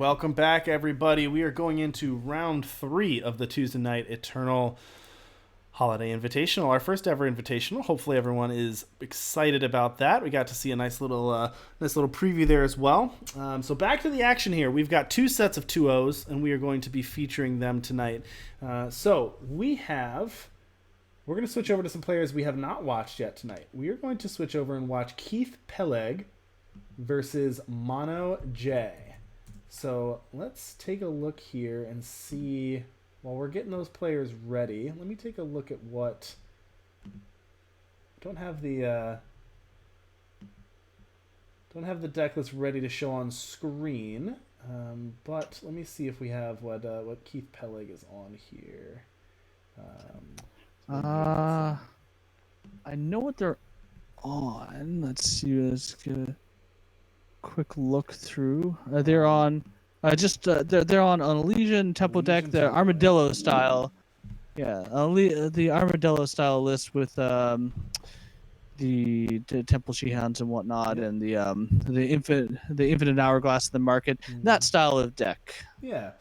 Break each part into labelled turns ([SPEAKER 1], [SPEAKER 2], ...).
[SPEAKER 1] welcome back, everybody. We are going into round 3 of the Tuesday Night Eternal Holiday Invitational, our first ever invitational. Hopefully, everyone is excited about that. We got to see a nice little preview there as well. So back to the action here. We've got 2 sets of 2-0s, and we are going to be featuring them tonight. We're going to switch over to some players we have not watched yet tonight. We are going to switch over and watch KeithPelig versus MonoJ. So let's take a look here and see, while we're getting those players ready, let me take a look at what... Don't have the deck that's ready to show on screen, but let me see if we have what KeithPelig is on here.
[SPEAKER 2] I know what they're on. Let's see. Let's get a quick look through. They're on. They're on Elysian Temple deck. The Armadillo style. Yeah, the Armadillo style list with the Temple She-Hounds and whatnot, and the Infinite Hourglass of the Market. That style of deck.
[SPEAKER 1] Yeah,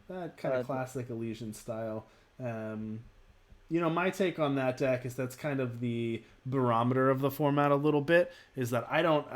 [SPEAKER 1] that kind of classic Elysian style. My take on that deck is that's kind of the barometer of the format a little bit. Is that I don't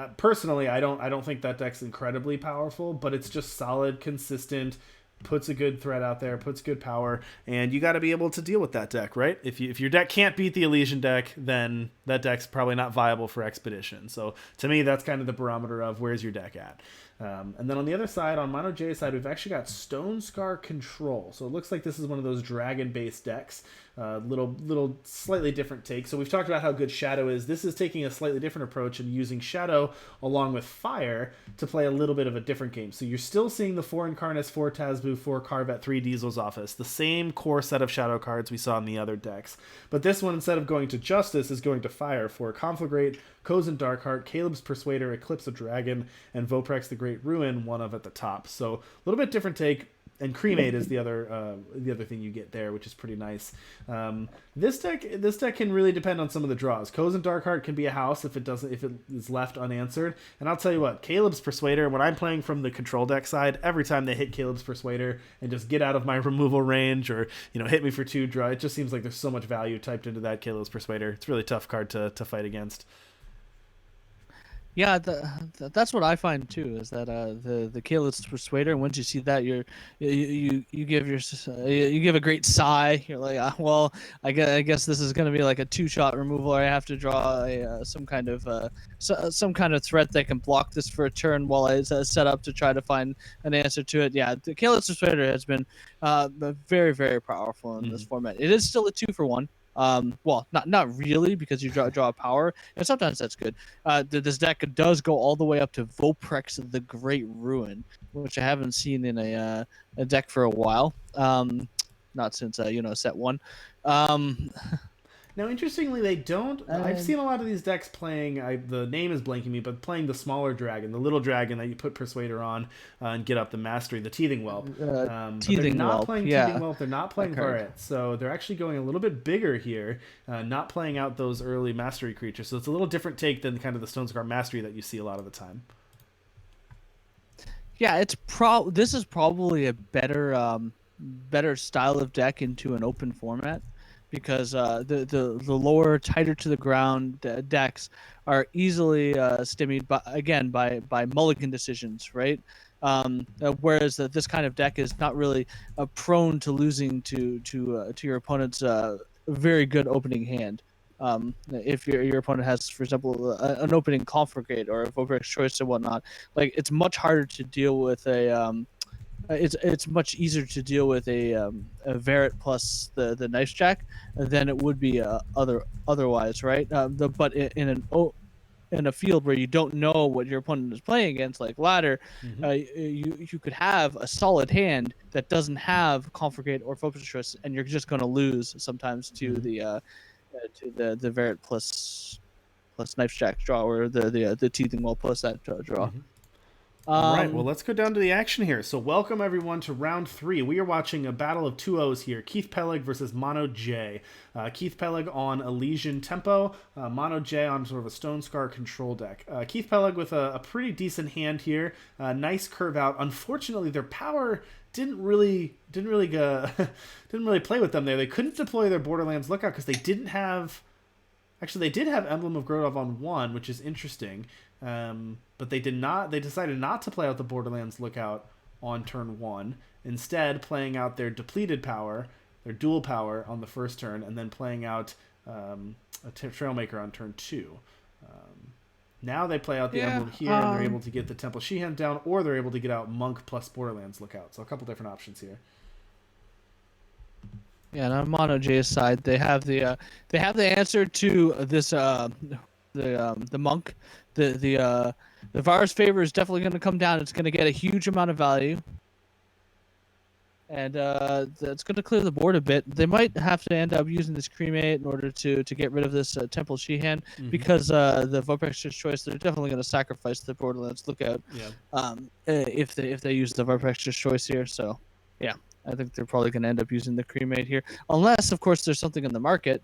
[SPEAKER 1] think that deck's incredibly powerful, but it's just solid, consistent, puts a good threat out there, puts good power, and you got to be able to deal with that deck, right? If your deck can't beat the Elysian deck, then that deck's probably not viable for Expedition. So to me, that's kind of the barometer of where's your deck at. And then on the other side, on MonoJ's side, we've actually got Stone Scar Control. So it looks like this is one of those dragon-based decks. Little slightly different take. So we've talked about how good Shadow is. This is taking a slightly different approach and using Shadow along with Fire to play a little bit of a different game. So you're still seeing the 4 Incarnus, 4 Tazbu, 4 Carvet, 3 Diesel's Office. The same core set of Shadow cards we saw in the other decks. But this one, instead of going to Justice, is going to Fire for Conflagrate, Cozen Darkheart, Caleb's Persuader, Eclipse of Dragon, and Voprex the Great Ruin, one of at the top. So a little bit different take. And Cremate is the other thing you get there, which is pretty nice. This deck can really depend on some of the draws. Cozen Darkheart can be a house if it is left unanswered. And I'll tell you what, Caleb's Persuader, when I'm playing from the control deck side, every time they hit Caleb's Persuader and just get out of my removal range or hit me for 2 draw, it just seems like there's so much value typed into that Caleb's Persuader. It's a really tough card to fight against.
[SPEAKER 2] Yeah, that's what I find too. Is that the Caleb's Persuader? Once you see that, you give a great sigh. You're like, I guess this is going to be like a 2-shot removal. Or I have to draw some kind of threat that can block this for a turn while I set up to try to find an answer to it. Yeah, the Caleb's Persuader has been very, very powerful in this format. It is still a 2-for-1. Well, not really, because you draw a power, and sometimes that's good. This deck does go all the way up to Voprex the Great Ruin, which I haven't seen in a deck for a while. Not since set 1.
[SPEAKER 1] Now, interestingly, they don't... I've seen a lot of these decks playing... the name is blanking me, but playing the smaller dragon, the little dragon that you put Persuader on and get up the mastery, the Teething Whelp.
[SPEAKER 2] Teething
[SPEAKER 1] they're not
[SPEAKER 2] Whelp,
[SPEAKER 1] playing
[SPEAKER 2] yeah.
[SPEAKER 1] Teething Whelp, they're not playing Varret, so they're actually going a little bit bigger here, not playing out those early mastery creatures. So it's a little different take than kind of the Stone Scar Mastery that you see a lot of the time.
[SPEAKER 2] Yeah, this is probably a better style of deck into an open format. Because the lower, tighter to the ground decks are easily stymied by mulligan decisions, right? Whereas this kind of deck is not really prone to losing to your opponent's very good opening hand. If your opponent has, for example, an opening Conflagrate or a Voprex Choice and whatnot, like it's much harder to deal with it's much easier to deal with a Varret plus the Nice Jack than it would be otherwise, right? But in a field where you don't know what your opponent is playing against, like ladder, you could have a solid hand that doesn't have Conflagrate or Focus Choice, and you're just going to lose sometimes to the Varret plus Knife Jack draw, or the Teething Whelp plus that draw.
[SPEAKER 1] All right, well,
[SPEAKER 2] Um,
[SPEAKER 1] let's go down to the action here. So, welcome everyone to round three. We are watching a battle of two O's here: KeithPelig versus MonoJ. KeithPelig on Elysian Tempo, MonoJ on sort of a Stone Scar control deck. KeithPelig with a pretty decent hand here. Nice curve out. Unfortunately, their power didn't really play with them there. They couldn't deploy their Borderlands Lookout because they didn't have. Actually, they did have Emblem of Grodov on one, which is interesting. But they did not. They decided not to play out the Borderlands Lookout on turn one. Instead, playing out their depleted power, their dual power on the first turn, and then playing out Trailmaker on turn two. Now they play out the
[SPEAKER 2] yeah.
[SPEAKER 1] Emblem here, and they're able to get the Temple Sheehan down, or they're able to get out Monk plus Borderlands Lookout. So a couple different options here.
[SPEAKER 2] Yeah, and on MonoJ's side, they have the answer to this the monk. The virus favor is definitely going to come down. It's going to get a huge amount of value, and that's going to clear the board a bit. They might have to end up using this cremate in order to get rid of this Temple Sheehan because the Vorpex's choice. They're definitely going to sacrifice the Borderlands Lookout.
[SPEAKER 1] Yeah.
[SPEAKER 2] If they use the Vorpex's choice here, so yeah. I think they're probably going to end up using the cremate here, unless, of course, there's something in the market.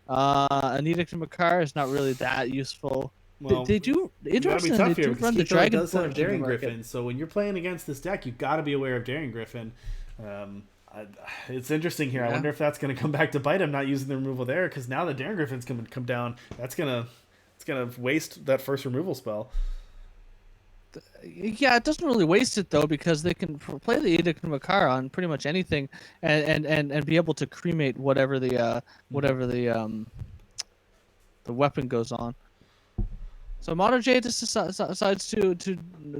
[SPEAKER 2] An Edict of Makar is not really that useful.
[SPEAKER 1] Well,
[SPEAKER 2] They do
[SPEAKER 1] you gotta be
[SPEAKER 2] interesting.
[SPEAKER 1] tough
[SPEAKER 2] They
[SPEAKER 1] here
[SPEAKER 2] do
[SPEAKER 1] because
[SPEAKER 2] run the
[SPEAKER 1] Keith
[SPEAKER 2] Dragon
[SPEAKER 1] does have
[SPEAKER 2] Forge in the
[SPEAKER 1] Daring
[SPEAKER 2] market.
[SPEAKER 1] Griffin. So when you're playing against this deck, you've got to be aware of Daring Griffin. It's interesting here. I wonder if that's going to come back to bite him not using the removal there, because now the Daring Griffin's going to come down. It's gonna waste that first removal spell.
[SPEAKER 2] Yeah, it doesn't really waste it though because they can play the Edict of Makar on pretty much anything, and be able to cremate whatever the weapon goes on. So MonoJ just decides to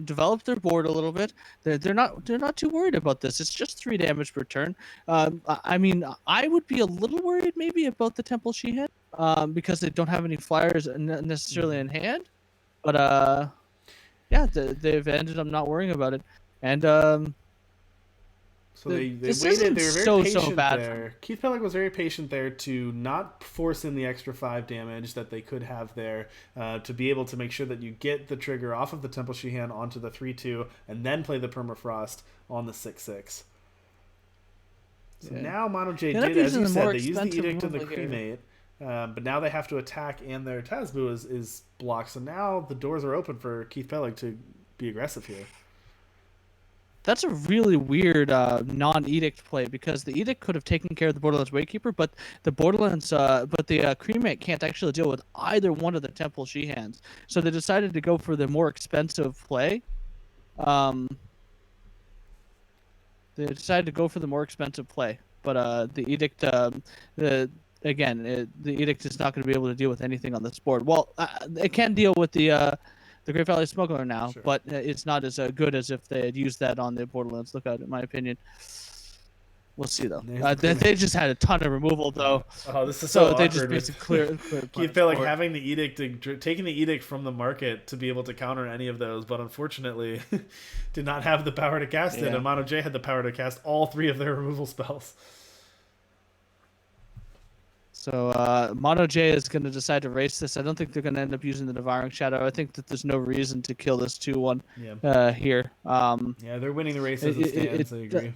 [SPEAKER 2] develop their board a little bit. They're not too worried about this. It's just 3 damage per turn. I mean, I would be a little worried maybe about the Temple Sheehan, because they don't have any flyers necessarily in hand. But yeah, they've ended up not worrying about it. And
[SPEAKER 1] So they
[SPEAKER 2] this
[SPEAKER 1] waited.
[SPEAKER 2] isn't
[SPEAKER 1] They were very
[SPEAKER 2] so
[SPEAKER 1] patient
[SPEAKER 2] bad.
[SPEAKER 1] there. KeithPelig was very patient there to not force in the extra 5 damage that they could have there, to be able to make sure that you get the trigger off of the Temple Sheehan onto the 3/2, and then play the Permafrost on the 6/6. So now MonoJ did, as you said, they used the Edict of the Cremate, but now they have to attack, and their Tazbu is blocked. So now the doors are open for KeithPelig to be aggressive here.
[SPEAKER 2] That's a really weird non-edict play because the edict could have taken care of the Borderlands Wakekeeper, but the cremate can't actually deal with either one of the Temple Sheehans. So they decided to go for the more expensive play. They decided to go for the more expensive play, but the edict, the edict is not going to be able to deal with anything on this board. Well, it can deal with the Great Valley Smuggler now,
[SPEAKER 1] Sure.
[SPEAKER 2] but it's not as good as if they had used that on the Borderlands Lookout, in my opinion. We'll see though. They just had a ton of removal though.
[SPEAKER 1] Oh, this is so
[SPEAKER 2] they
[SPEAKER 1] awkward.
[SPEAKER 2] just basically clear
[SPEAKER 1] KeithPelig having the edict, taking the edict from the market to be able to counter any of those, but unfortunately did not have the power to cast it. And MonoJ had the power to cast all 3 of their removal spells.
[SPEAKER 2] So MonoJ is going to decide to race this. I don't think they're going to end up using the Devouring Shadow. I think that there's no reason to kill this 2-1 here.
[SPEAKER 1] Yeah, they're winning the race as it stands. I agree.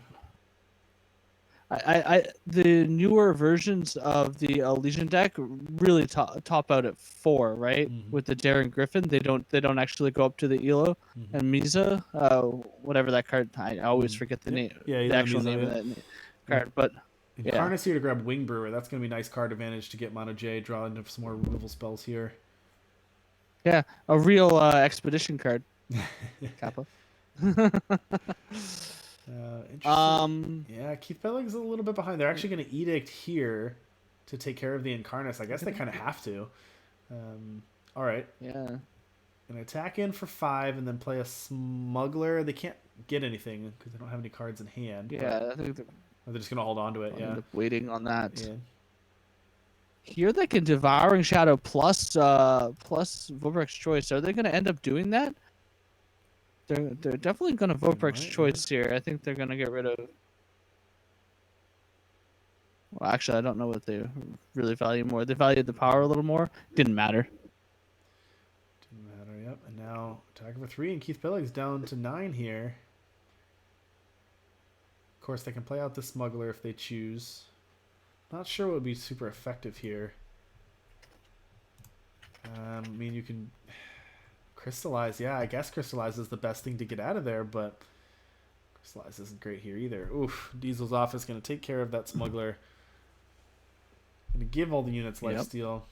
[SPEAKER 2] The newer versions of the Elysian deck really top out at 4, right? With the Daring Griffin, they don't actually go up to the Elo and Misa, whatever that card. I always forget the name, the actual name of that card, but.
[SPEAKER 1] Incarnace here to grab Wing Brewer. That's going to be a nice card advantage to get MonoJ, draw into some more removal spells here.
[SPEAKER 2] Yeah, a real expedition card. Kappa.
[SPEAKER 1] Interesting. Yeah, KeithPelig's a little bit behind. They're actually going to Edict here to take care of the Incarnace. I guess they kind of have to. All right.
[SPEAKER 2] Yeah.
[SPEAKER 1] An attack in for 5 and then play a Smuggler. They can't get anything because they don't have any cards in hand.
[SPEAKER 2] Yeah, I think
[SPEAKER 1] they're just going to hold on to it.
[SPEAKER 2] End up waiting on that.
[SPEAKER 1] Yeah.
[SPEAKER 2] Here they can Devouring Shadow plus Vorpex's Choice. Are they going to end up doing that? They're definitely going to Vorpex's Choice here. I think they're going to get rid of. Well, actually, I don't know what they really value more. They valued the power a little more. Didn't matter.
[SPEAKER 1] Yep. And now attack for 3, and KeithPelig's down to 9 here. Of course, they can play out the Smuggler if they choose. Not sure what would be super effective here. I mean, you can Crystallize. Yeah, I guess Crystallize is the best thing to get out of there, but Crystallize isn't great here either. Oof, Diesel's Office going to take care of that Smuggler. Going to give all the units lifesteal.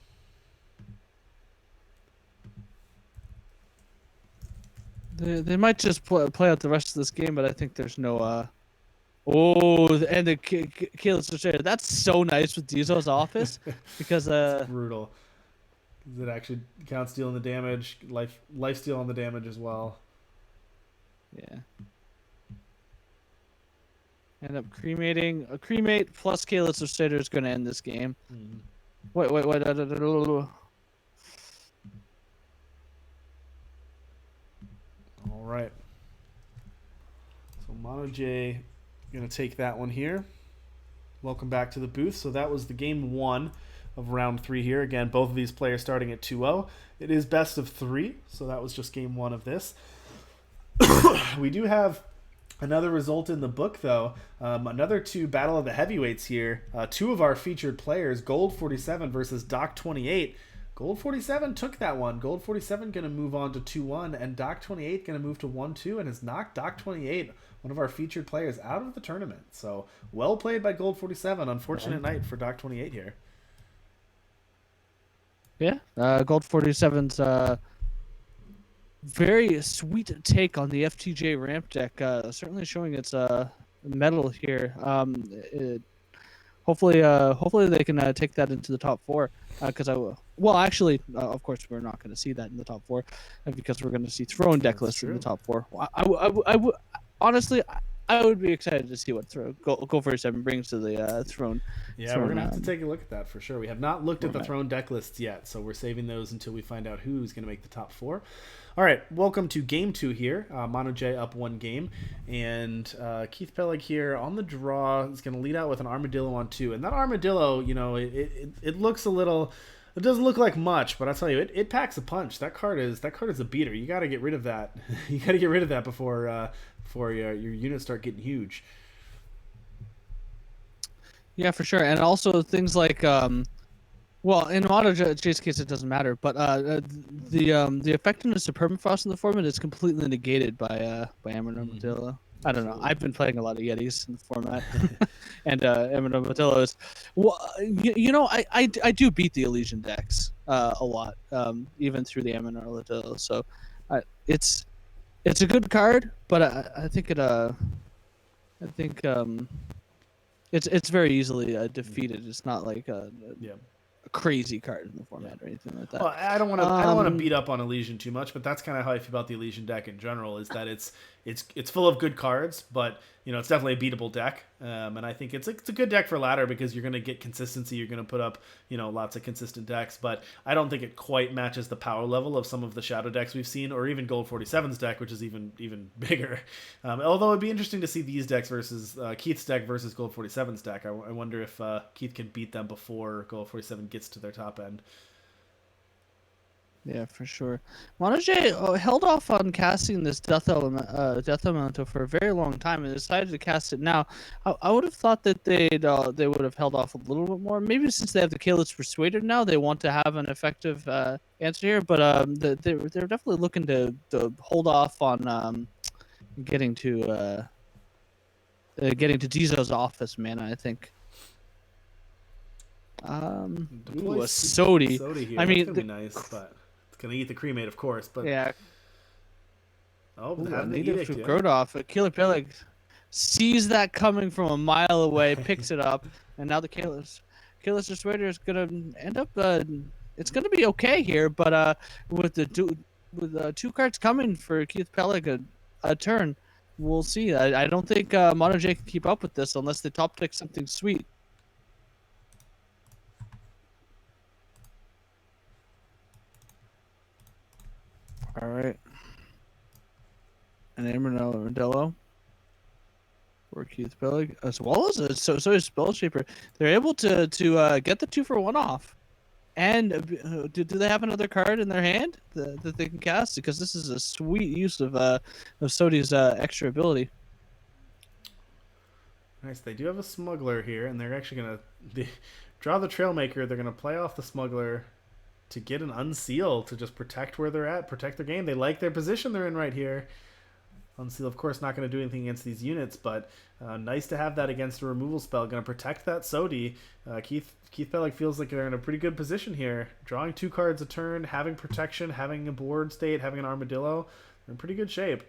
[SPEAKER 2] They might just play out the rest of this game, but I think there's no... Oh, and the Keyless Destroyer. That's so nice with Diesel's Office because...
[SPEAKER 1] It's brutal. It actually counts stealing the damage, life steal on the damage as well.
[SPEAKER 2] Yeah. End up cremating. A cremate plus Keyless Destroyer is going to end this game.
[SPEAKER 1] Mm.
[SPEAKER 2] Wait.
[SPEAKER 1] All right. So MonoJ going to take that one here. Welcome back to the booth. So that was the game 1 of round 3 here. Again, both of these players starting at 2-0. It is best of 3, so that was just game 1 of this. We do have another result in the book, though. Another 2 Battle of the Heavyweights here. 2 of our featured players, Gold 47 versus Doc 28. Gold 47 took that one. Gold 47 going to move on to 2-1, and Doc 28 going to move to 1-2, and has knocked Doc 28, one of our featured players, out of the tournament. So, well played by Gold 47. Unfortunate night for Doc 28 here.
[SPEAKER 2] Yeah, Gold 47's very sweet take on the FTJ ramp deck. Certainly showing its mettle here. Hopefully they can take that into the top 4. Because actually, of course, we're not going to see that in the top 4 because we're going to see Throne deck lists in the top 4. Honestly, I would be excited to see what Gold 47 brings to the Throne.
[SPEAKER 1] Yeah, we're going to have to take a look at that for sure. We have not looked at the Throne deck lists yet, so we're saving those until we find out who's going to make the top 4. All right, welcome to game 2 here. MonoJ up 1 game, and KeithPelig here on the draw is going to lead out with an Armadillo on 2. And that Armadillo, you know, it looks a little... It doesn't look like much, but I'll tell you, it packs a punch. That card is a beater. You got to get rid of that. You got to get rid of that before your units start getting huge.
[SPEAKER 2] Yeah, for sure. And also things like, well, in MonoJ's case it doesn't matter, but the effectiveness of Permafrost in the format is completely negated by Armadillo. I don't know. I've been playing a lot of Yetis in the format, and Armadillo is, well, you know, I do beat the Elysian decks a lot, even through the Armadillo. So, it's a good card, but I think it's very easily defeated. It's not like a crazy card in the format or anything like that.
[SPEAKER 1] Well, I don't want to beat up on Elysian too much, but that's kind of how I feel about the Elysian deck in general. Is that it's full of good cards, but you know it's definitely a beatable deck. And I think it's a good deck for ladder because you're going to get consistency. You're going to put up lots of consistent decks, but I don't think it quite matches the power level of some of the shadow decks we've seen, or even Gold 47's deck, which is even bigger. Although it'd be interesting to see these decks versus Keith's deck versus Gold 47's deck. I wonder if Keith can beat them before Gold 47 gets to their top end.
[SPEAKER 2] Yeah, for sure. MonoJ held off on casting this Death Elemental for a very long time and decided to cast it now. I would have thought that they would have held off a little bit more. Maybe since they have the Keyless Persuader now, they want to have an effective answer here. But they're definitely looking to hold off on getting to Diesel's office, man. I think. Ooh, a Sodi.
[SPEAKER 1] Here.
[SPEAKER 2] I mean,
[SPEAKER 1] that's gonna be nice, but it's gonna eat the cremate, of course. But
[SPEAKER 2] yeah.
[SPEAKER 1] Oh,
[SPEAKER 2] native to Grodoff. KeithPelig sees that coming from a mile away, picks it up, and now the Keyless Persuader is gonna end up. It's gonna be okay here, but with the 2 cards coming for KeithPelig a turn, we'll see. I don't think MonoJ can keep up with this unless they top deck something sweet. All right. An Armadillo for KeithPelig, as well as so is Spellshaper. They're able to get the 2-for-1 off. And do they have another card in their hand that they can cast? Because this is a sweet use of Sodi's extra ability.
[SPEAKER 1] Nice. They do have a smuggler here, and they're actually gonna draw the Trailmaker. They're gonna play off the smuggler to get an unseal to just protect where they're at, protect their game. They like their position they're in right here. Unseal, of course, not going to do anything against these units, but nice to have that against a removal spell. Going to protect that Sodi. KeithPelig feels like they're in a pretty good position here. Drawing 2 cards a turn, having protection, having a board state, having an armadillo. They're in pretty good shape.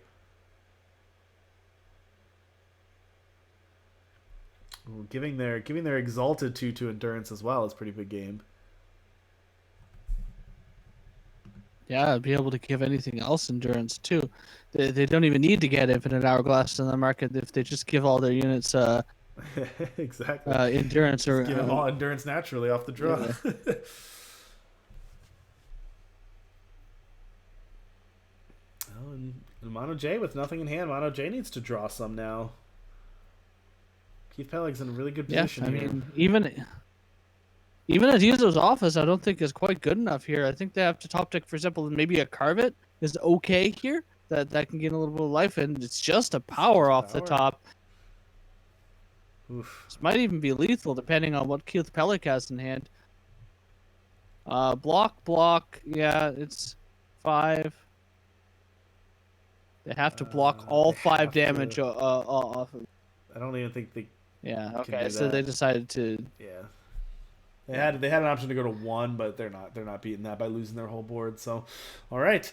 [SPEAKER 1] Ooh, giving their exalted 2 endurance as well is a pretty big game.
[SPEAKER 2] Yeah, be able to give anything else endurance too. They don't even need to get infinite hourglass in the market if they just give all their units
[SPEAKER 1] exactly.
[SPEAKER 2] endurance
[SPEAKER 1] Just
[SPEAKER 2] or
[SPEAKER 1] give them all endurance naturally off the draw.
[SPEAKER 2] Yeah.
[SPEAKER 1] Oh, and MonoJ with nothing in hand. MonoJ needs to draw some now. KeithPelig's in a really good position here.
[SPEAKER 2] mean, even Azizo's office, I don't think is quite good enough here. I think they have to top deck, for example, maybe a Carvet is okay here. That can gain a little bit of life, and it's just a power off the top.
[SPEAKER 1] Oof.
[SPEAKER 2] This might even be lethal, depending on what KeithPelig has in hand. Block. Yeah, it's 5. They have to block all 5 damage off of.
[SPEAKER 1] I don't even think they.
[SPEAKER 2] Yeah.
[SPEAKER 1] can
[SPEAKER 2] Okay.
[SPEAKER 1] do
[SPEAKER 2] So
[SPEAKER 1] that.
[SPEAKER 2] they decided to.
[SPEAKER 1] Yeah. They had an option to go to 1, but they're not beating that by losing their whole board. So, all right.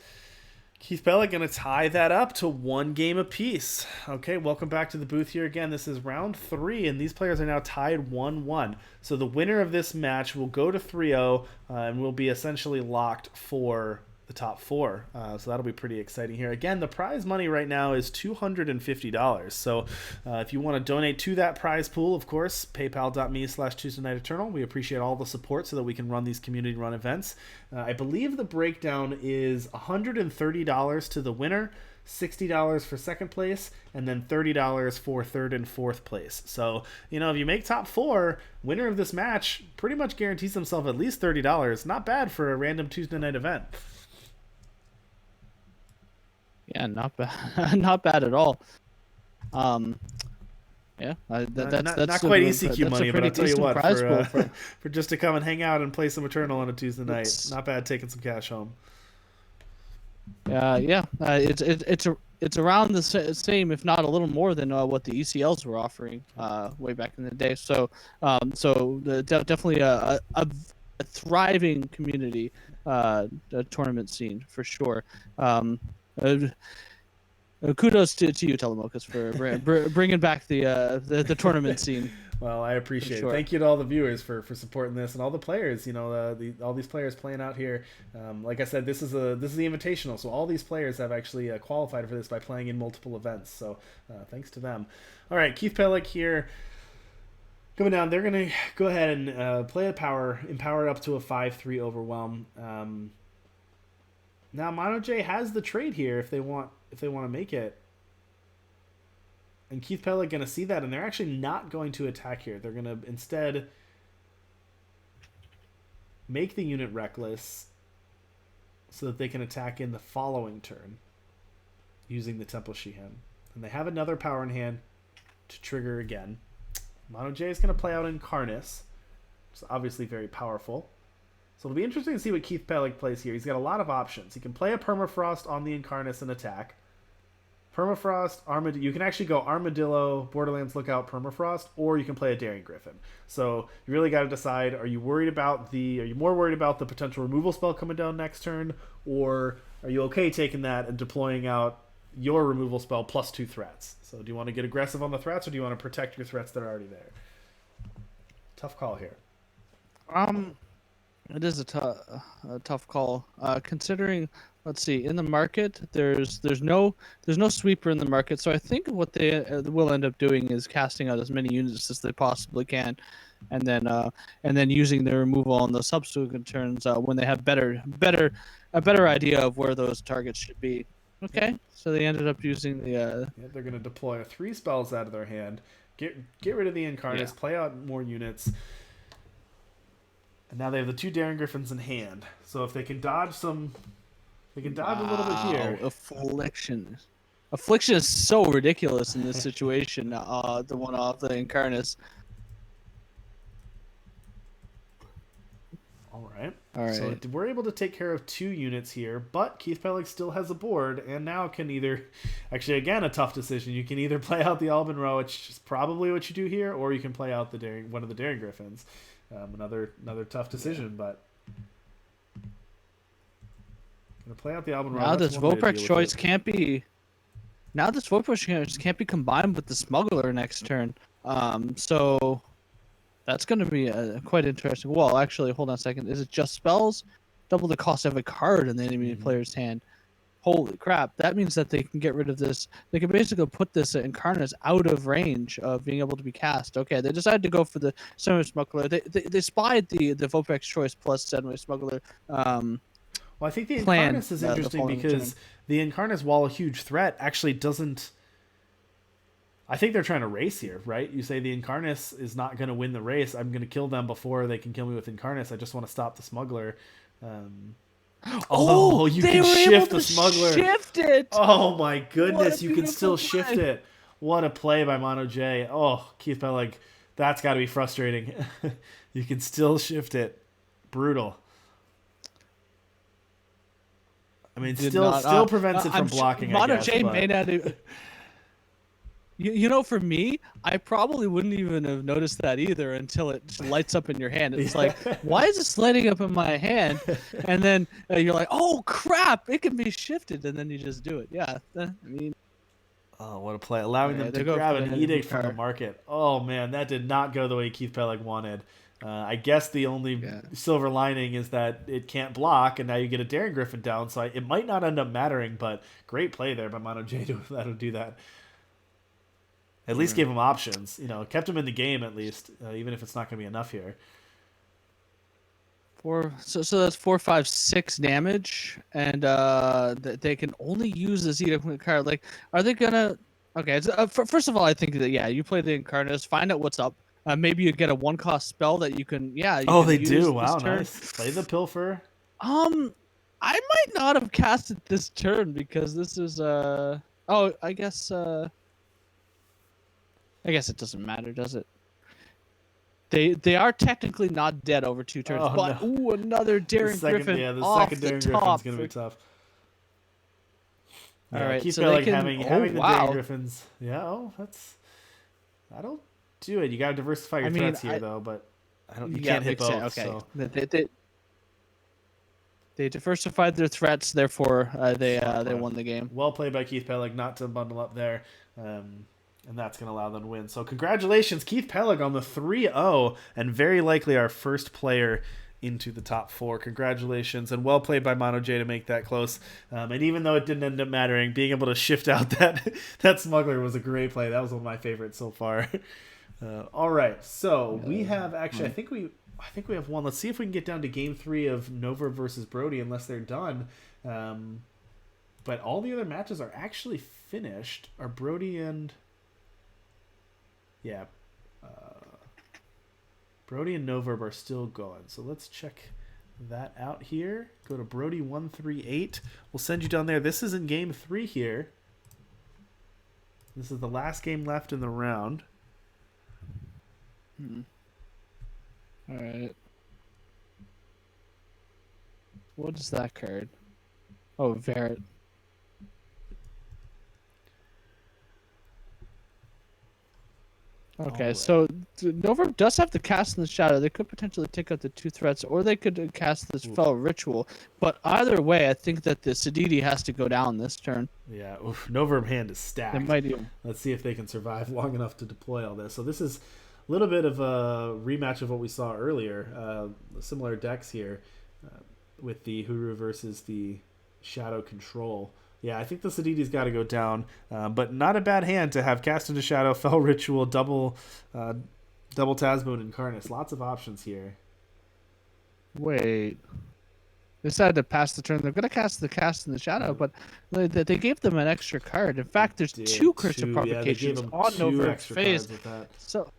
[SPEAKER 1] KeithPelig going to tie that up to 1 game apiece. Okay, welcome back to the booth here again. This is round 3, and these players are now tied 1-1. So the winner of this match will go to 3-0 and will be essentially locked for the top 4. So that'll be pretty exciting here. Again, the prize money right now is $250. So if you want to donate to that prize pool, of course, paypal.me/Tuesday Night Eternal. We appreciate all the support so that we can run these community run events. I believe the breakdown is $130 to the winner, $60 for second place, and then $30 for third and fourth place. So, if you make top 4, winner of this match pretty much guarantees themselves at least $30. Not bad for a random Tuesday night event.
[SPEAKER 2] Yeah, not bad. Not bad at all. Yeah, that's
[SPEAKER 1] not quite ECQ money, but I'll tell you what, for just to come and hang out and play some Eternal on a Tuesday night, not bad taking some cash home.
[SPEAKER 2] Yeah, it's around the same, if not a little more than what the ECLs were offering way back in the day. So definitely a thriving community tournament scene for sure. Kudos to you, Telemachus, for bringing back the tournament scene.
[SPEAKER 1] Well, I appreciate it. Thank you to all the viewers for supporting this and all the players. All these players playing out here. Like I said, this is the Invitational, so all these players have actually qualified for this by playing in multiple events. So thanks to them. All right, KeithPelig here. Coming down, they're gonna go ahead and play a empower up to a 5/3 overwhelm. Now MonoJ has the trade here if they want to make it. And KeithPelig going to see that, and they're actually not going to attack here. They're going to instead make the unit reckless so that they can attack in the following turn using the Temple Shihan. And they have another power in hand to trigger again. MonoJ is going to play out Incarnis, which is obviously very powerful. So it'll be interesting to see what KeithPelig plays here. He's got a lot of options. He can play a Permafrost on the Incarnis and attack. Permafrost, Armadillo. You can actually go Armadillo, Borderlands Lookout, Permafrost, or you can play a Daring Griffin. So you really got to decide: are you more worried about the potential removal spell coming down next turn, or are you okay taking that and deploying out your removal spell plus 2 threats? So do you want to get aggressive on the threats, or do you want to protect your threats that are already there? Tough call here.
[SPEAKER 2] It is a tough call. Considering, let's see, in the market, there's no sweeper in the market. So I think what they will end up doing is casting out as many units as they possibly can, and then using the removal on the subsequent turns when they have a better idea of where those targets should be. Okay, so they ended up using the.
[SPEAKER 1] They're going to deploy 3 spells out of their hand, get rid of the Incarnis, play out more units. And now they have the 2 Daring Griffins in hand. So if they can dodge some... They can dodge a little bit here.
[SPEAKER 2] Affliction. Affliction is so ridiculous in this situation. The one off the Incarnus.
[SPEAKER 1] All right.
[SPEAKER 2] All
[SPEAKER 1] So
[SPEAKER 2] right.
[SPEAKER 1] we're able to take care of 2 units here, but KeithPelig still has a board, and now can either... Actually, again, a tough decision. You can either play out the Alban Row, which is probably what you do here, or you can play out the one of the Daring Griffins. Another tough decision, but... Gonna play out the Alban Row.
[SPEAKER 2] Now this Voprex choice can't be... Now this Voprex choice can't be combined with the Smuggler next turn. So... That's going to be quite interesting. Well, actually, hold on a second. Is it just spells? Double the cost of a card in the enemy player's hand. Holy crap. That means that they can get rid of this. They can basically put this Incarnus out of range of being able to be cast. Okay, they decided to go for the Semi Smuggler. They spied the Vopex choice plus Semi Smuggler.
[SPEAKER 1] Well, I think the
[SPEAKER 2] plan,
[SPEAKER 1] Incarnus is interesting because the Incarnus, while a huge threat, actually doesn't... I think they're trying to race here, right? You say the Incarnus is not going to win the race. I'm going to kill them before they can kill me with Incarnus. I just want to stop the Smuggler. Oh, you can shift the Smuggler.
[SPEAKER 2] Shift it.
[SPEAKER 1] Oh my goodness, you can still shift it. What a play by MonoJ. Oh, KeithPelig, that's got to be frustrating. You can still shift it. Brutal. I mean, still prevents it from blocking.
[SPEAKER 2] MonoJ may not. You know, for me, I probably wouldn't even have noticed that either until it just lights up in your hand. It's like, why is this lighting up in my hand? And then you're like, oh, crap, it can be shifted. And then you just do it. Yeah, I mean...
[SPEAKER 1] Oh, what a play. Allowing them to grab an edict from the market. Oh, man, that did not go the way KeithPelig wanted. I guess the only silver lining is that it can't block, and now you get a Daring Griffin down, so it might not end up mattering, but great play there by MonoJ to let him do that. At least gave him options. You know, kept him in the game at least, even if it's not going to be enough here.
[SPEAKER 2] So that's 4, 5, 6 damage, and they can only use this edict card. Like, are they gonna? Okay, first of all, I think that you play the Incarnus, find out what's up. Maybe you get a 1-cost spell that you can.
[SPEAKER 1] They do. Wow, nice. Play the Pilfer.
[SPEAKER 2] I might not have cast it this turn because this is I guess it doesn't matter, does it? They are technically not dead over 2 turns, but no. Another Daring Griffin.
[SPEAKER 1] Yeah, the
[SPEAKER 2] off
[SPEAKER 1] second
[SPEAKER 2] the
[SPEAKER 1] Daring
[SPEAKER 2] top.
[SPEAKER 1] Griffin's gonna be tough.
[SPEAKER 2] All right,
[SPEAKER 1] keep
[SPEAKER 2] so they can
[SPEAKER 1] having the Daring Griffins. Yeah, that'll do it. You gotta diversify your threats here, though. But you can't hit both.
[SPEAKER 2] Okay,
[SPEAKER 1] so.
[SPEAKER 2] They diversified their threats, therefore they won the game.
[SPEAKER 1] Well played by KeithPelig not to bundle up there. And that's going to allow them to win. So congratulations, KeithPelig, on the 3-0, and very likely our first player into the top 4. Congratulations, and well played by MonoJ to make that close. And even though it didn't end up mattering, being able to shift out that Smuggler was a great play. That was one of my favorites so far. All right, so we have actually, I think we have one. Let's see if we can get down to game 3 of Nova versus Brody, unless they're done. But all the other matches are actually finished. Are Brody and... Yeah, Brody and Noverb are still going. So let's check that out here. Go to Brody138. We'll send you down there. This is in game 3 here. This is the last game left in the round.
[SPEAKER 2] All right. What is that card? Oh, Verret. Okay, right. So Noverb does have to cast in the shadow. They could potentially take out the 2 threats, or they could cast this Fel Ritual. But either way, I think that the Siditi has to go down this turn.
[SPEAKER 1] Yeah, Noverb hand is stacked.
[SPEAKER 2] It might do.
[SPEAKER 1] Let's see if they can survive long enough to deploy all this. So this is a little bit of a rematch of what we saw earlier. Similar decks here with the Huru versus the Shadow Control. Yeah, I think the Siditi's got to go down, but not a bad hand to have Cast into Shadow, Fel Ritual, double Tasmoon, and Incarnus. Lots of options here.
[SPEAKER 2] Wait. They decided to pass the turn. They're going to cast in the Shadow, but they gave them an extra card. In fact, there's 2 Curse of Provocations on Noverb's face. So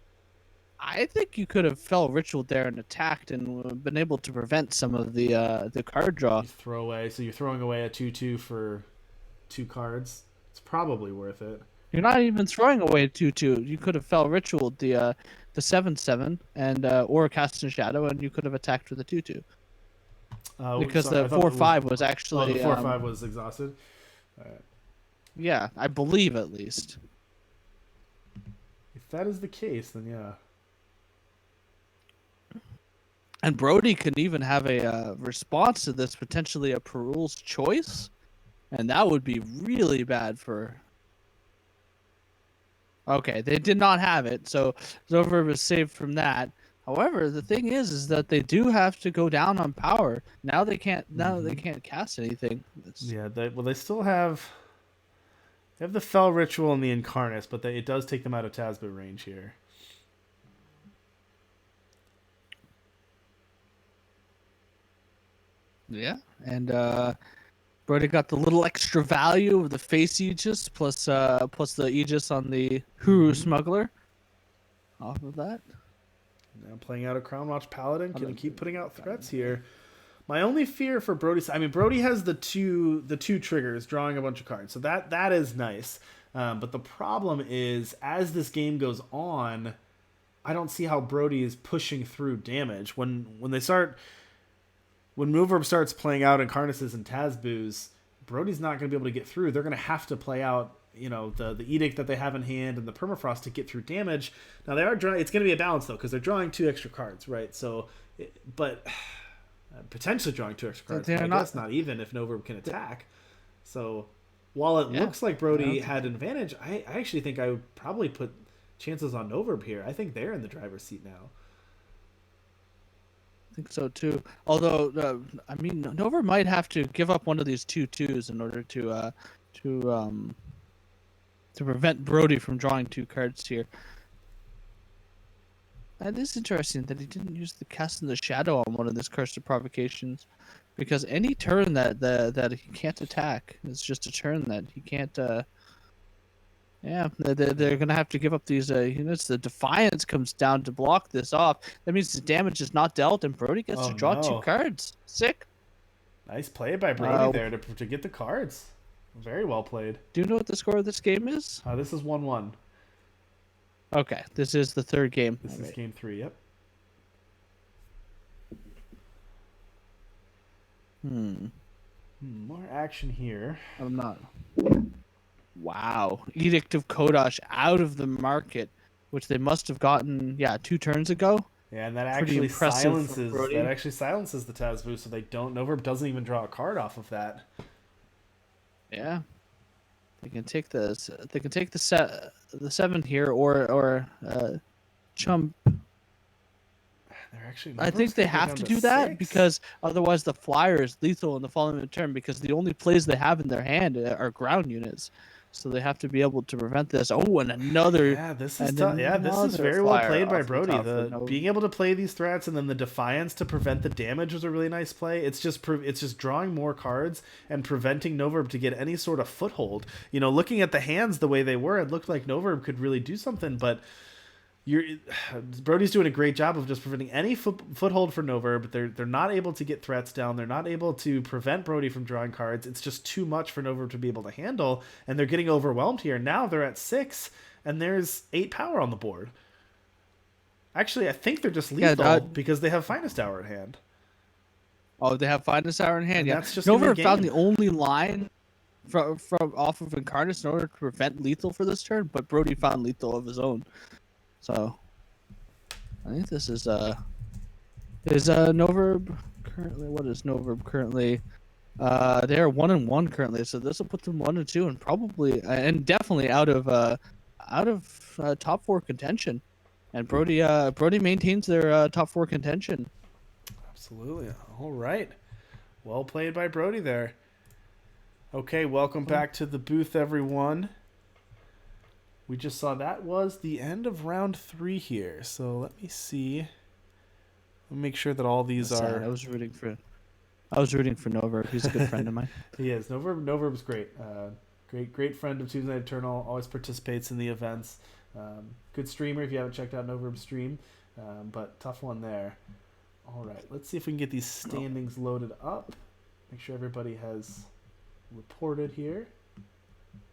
[SPEAKER 2] I think you could have fell ritual there and attacked and been able to prevent some of the card draw.
[SPEAKER 1] You throw away, so you're throwing away a 2/2 for 2 cards. It's probably worth it.
[SPEAKER 2] You're not even throwing away a 2/2. You could have fell ritual the 7/7 and or cast in shadow, and you could have attacked with a 2/2 because
[SPEAKER 1] Sorry,
[SPEAKER 2] the
[SPEAKER 1] I thought
[SPEAKER 2] 4/5 was
[SPEAKER 1] oh, the
[SPEAKER 2] actually
[SPEAKER 1] 4/5 was exhausted. All right.
[SPEAKER 2] yeah, I believe at least.
[SPEAKER 1] If that is the case, then yeah.
[SPEAKER 2] And Brody can even have a response to this, potentially a Perul's choice, and that would be really bad for. Okay, they did not have it, so Zover was saved from that. However, the thing is that they do have to go down on power. Now they can't. Now they can't cast anything.
[SPEAKER 1] Yeah, they still have. They have the Fell Ritual and the Incarnus, but it does take them out of Tazbut range here.
[SPEAKER 2] Yeah, and Brody got the little extra value of the face Aegis plus the Aegis on the Huru Smuggler. Off of that.
[SPEAKER 1] Now playing out a Crown Watch Paladin can keep putting out threats here. My only fear for Brody, I mean, Brody has the two triggers, drawing a bunch of cards, so that is nice. But the problem is, as this game goes on, I don't see how Brody is pushing through damage when Moverb starts playing out Incarnuses and Tazbus. Brody's not going to be able to get through. They're going to have to play out, the Edict that they have in hand and the Permafrost to get through damage. Now they are drawing. It's going to be a balance though, because they're drawing 2 extra cards, right? So, potentially drawing 2 extra cards. I guess not even if Noverb can attack. So, while it looks like Brody had an advantage, I actually think I would probably put chances on Noverb here. I think they're in the driver's seat now.
[SPEAKER 2] I think so too. Although, I mean, Nover might have to give up one of these 2/2s in order to prevent Brody from drawing 2 cards here. That is interesting that he didn't use the Cast in the Shadow on one of these Curse of Provocations, because any turn that he can't attack is just a turn that he can't. Yeah, they're gonna have to give up these units. The Defiance comes down to block this off. That means the damage is not dealt, and Brody gets to draw 2 cards. Sick.
[SPEAKER 1] Nice play by Brody there to get the cards. Very well played.
[SPEAKER 2] Do you know what the score of this game is?
[SPEAKER 1] This is 1-1.
[SPEAKER 2] Okay, this is the 3rd game.
[SPEAKER 1] This is game 3. Yep. More action here.
[SPEAKER 2] I'm not. Wow. Edict of Kodosh out of the market, which they must have gotten, 2 turns ago.
[SPEAKER 1] Yeah, and that actually silences the Tazbu, so they don't. Noverb doesn't even draw a card off of that.
[SPEAKER 2] Yeah. They can take the 7 here or Chump. I think they have to do that
[SPEAKER 1] 6.
[SPEAKER 2] because otherwise the flyer is lethal in the following turn, because the only plays they have in their hand are ground units. So they have to be able to prevent this. Oh, and another.
[SPEAKER 1] Yeah, this is tough. Yeah, this is very well played by Brody. Being able to play these threats and then the Defiance to prevent the damage was a really nice play. It's just drawing more cards and preventing Noverb to get any sort of foothold. Looking at the hands the way they were, it looked like Noverb could really do something, but Brody's doing a great job of just preventing any foothold for Noverb. They're not able to get threats down. They're not able to prevent Brody from drawing cards. It's just too much for Noverb to be able to handle, and they're getting overwhelmed here. Now they're at 6, and there's 8 power on the board. Actually, I think they're just lethal because they have Finest Hour in hand.
[SPEAKER 2] Oh, they have Finest Hour in hand. Yeah,
[SPEAKER 1] that's just
[SPEAKER 2] Noverb found the only line from off of Incarnus in order to prevent lethal for this turn, but Brody found lethal of his own. So, I think this is Noverb currently. What is Noverb currently? They are 1-1 currently, so this will put them 1-2, and probably and definitely out of top 4 contention. And Brody maintains their top 4 contention.
[SPEAKER 1] Absolutely. All right. Well played by Brody there. Okay, welcome back to the booth, everyone. We just saw that was the end of round 3 here. So let me see. Let me make sure that all these are.
[SPEAKER 2] I was rooting for Noverb. He's a good friend of mine.
[SPEAKER 1] He is. Noverb's great. Great friend of Tuesday Night Eternal. Always participates in the events. Good streamer if you haven't checked out Noverb's stream, but tough one there. All right, let's see if we can get these standings loaded up. Make sure everybody has reported here.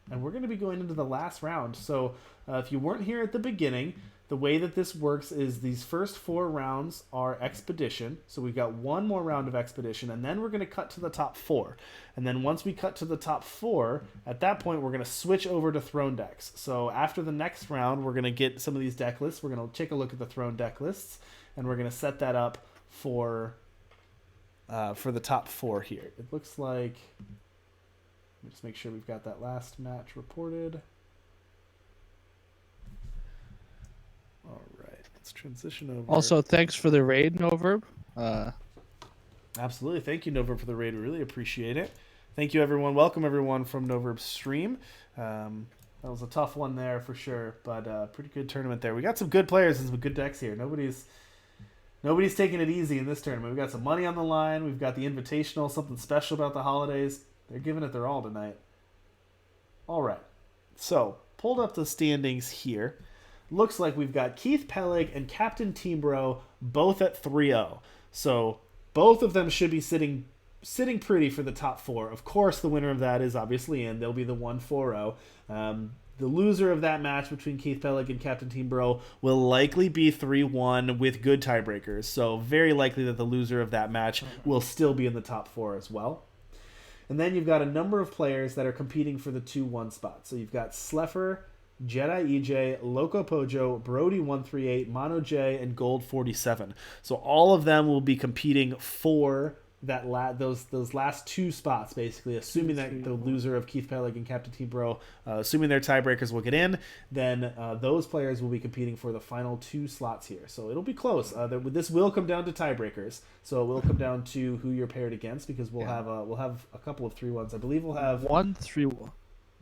[SPEAKER 1] And we're going to be going into the last round. So if you weren't here at the beginning, the way that this works is these first 4 rounds are Expedition. So we've got one more round of Expedition, and then we're going to cut to the top 4. And then once we cut to the top 4, at that point, we're going to switch over to Throne decks. So after the next round, we're going to get some of these deck lists. We're going to take a look at the Throne deck lists, and we're going to set that up for the top 4 here. It looks like... Let me just make sure we've got that last match reported. All right, let's transition over.
[SPEAKER 2] Also, thanks for the raid, Noverb.
[SPEAKER 1] Absolutely. Thank you, Noverb, for the raid. We really appreciate it. Thank you, everyone. Welcome, everyone, from Noverb's stream. That was a tough one there for sure, but pretty good tournament there. We got some good players and some good decks here. Nobody's taking it easy in this tournament. We've got some money on the line. We've got the Invitational, something special about the holidays. They're giving it their all tonight. All right. So, pulled up the standings here. Looks like we've got KeithPelig and Captain Teambro both at 3-0. So, both of them should be sitting pretty for the top 4. Of course, the winner of that is obviously in. They'll be the 1-4-0. The loser of that match between KeithPelig and Captain Teambro will likely be 3-1 with good tiebreakers. So, very likely that the loser of that match will still be in the top 4 as well. And then you've got a number of players that are competing for the 2-1 spots. So you've got Sleffer, Jedi EJ, Loco Pojo, Brody138, MonoJ, and Gold47. So all of them will be competing for that those last 2 spots, basically, assuming that the loser of KeithPelig and Captain Teambro, assuming their tiebreakers will get in, then those players will be competing for the final 2 slots here. So it'll be close. This will come down to tiebreakers. So it will come down to who you're paired against, because we'll have a couple of 3-1s. I believe we'll have
[SPEAKER 2] 1-3-1.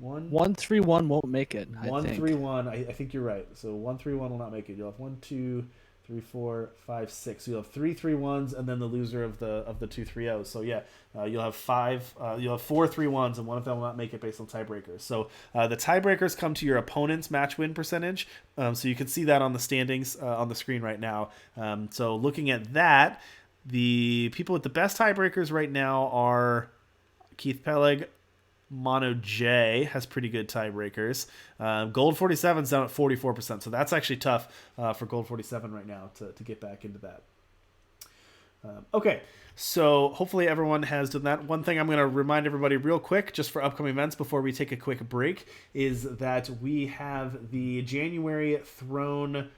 [SPEAKER 2] 1-3-1 won't make it.
[SPEAKER 1] 1-3-1. I think you're right. So 1-3-1 will not make it. You'll have 1, 2, 3, 4, 5, 6. So you'll have 3 3-1s and then the loser of the 2 3-0s. So yeah, you'll have 4 3-1s, and one of them will not make it based on tiebreakers. So the tiebreakers come to your opponent's match win percentage. So you can see that on the standings on the screen right now. So looking at that, the people with the best tiebreakers right now are KeithPelig. MonoJ has pretty good tiebreakers. Gold47's down at 44%, so that's actually tough for Gold47 right now to get back into that. Okay, so hopefully everyone has done that. One thing I'm going to remind everybody real quick, just for upcoming events before we take a quick break, is that we have the January Throne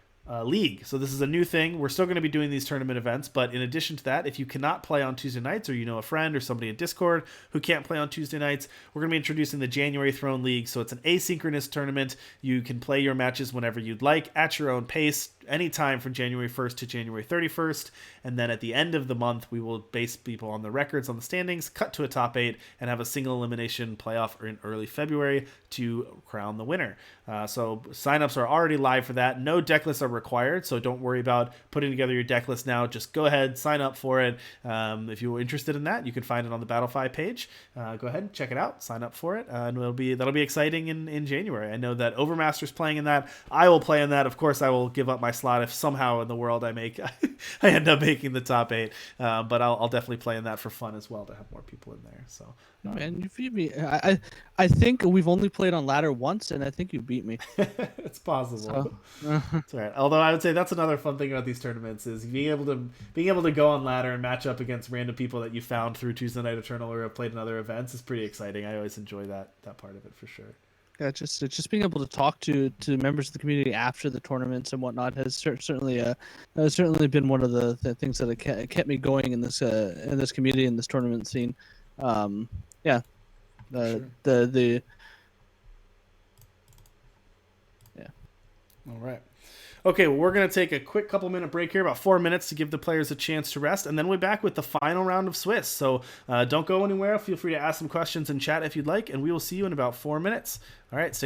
[SPEAKER 1] League. So this is a new thing. We're still going to be doing these tournament events, but in addition to that, if you cannot play on Tuesday nights, or you know a friend or somebody in Discord who can't play on Tuesday nights, we're going to be introducing the January Throne League. So it's an asynchronous tournament. You can play your matches whenever you'd like, at your own pace, anytime from January 1st to January 31st. And then at the end of the month, we will base people on the records on the standings, cut to a top 8, and have a single elimination playoff in early February to crown the winner. So signups are already live for that. No deck lists are required, so don't worry about putting together your deck list now. Just go ahead, sign up for it. If you're interested in that, you can find it on the Battlefy page. Go ahead and check it out, sign up for it, and that'll be exciting in January. I know that Overmaster's playing in that. I will play in that. Of course, I will give up my slot if somehow in the world I end up making the top 8. But I'll definitely play in that for fun as well, to have more people in there. So
[SPEAKER 2] man, you beat me. I think we've only played on ladder once, and I think you beat me.
[SPEAKER 1] It's possible. It's all right. Although I would say that's another fun thing about these tournaments, is being able to go on ladder and match up against random people that you found through Tuesday Night Eternal or have played in other events is pretty exciting. I always enjoy that part of it for sure.
[SPEAKER 2] Yeah, just being able to talk to members of the community after the tournaments and whatnot has certainly been one of the things that kept me going in this community, in this tournament scene. Yeah,
[SPEAKER 1] Sure.
[SPEAKER 2] Yeah.
[SPEAKER 1] All right. Okay, well, we're going to take a quick couple-minute break here, about 4 minutes, to give the players a chance to rest, and then we're back with the final round of Swiss. So don't go anywhere. Feel free to ask some questions in chat if you'd like, and we will see you in about 4 minutes. All right, stay tuned.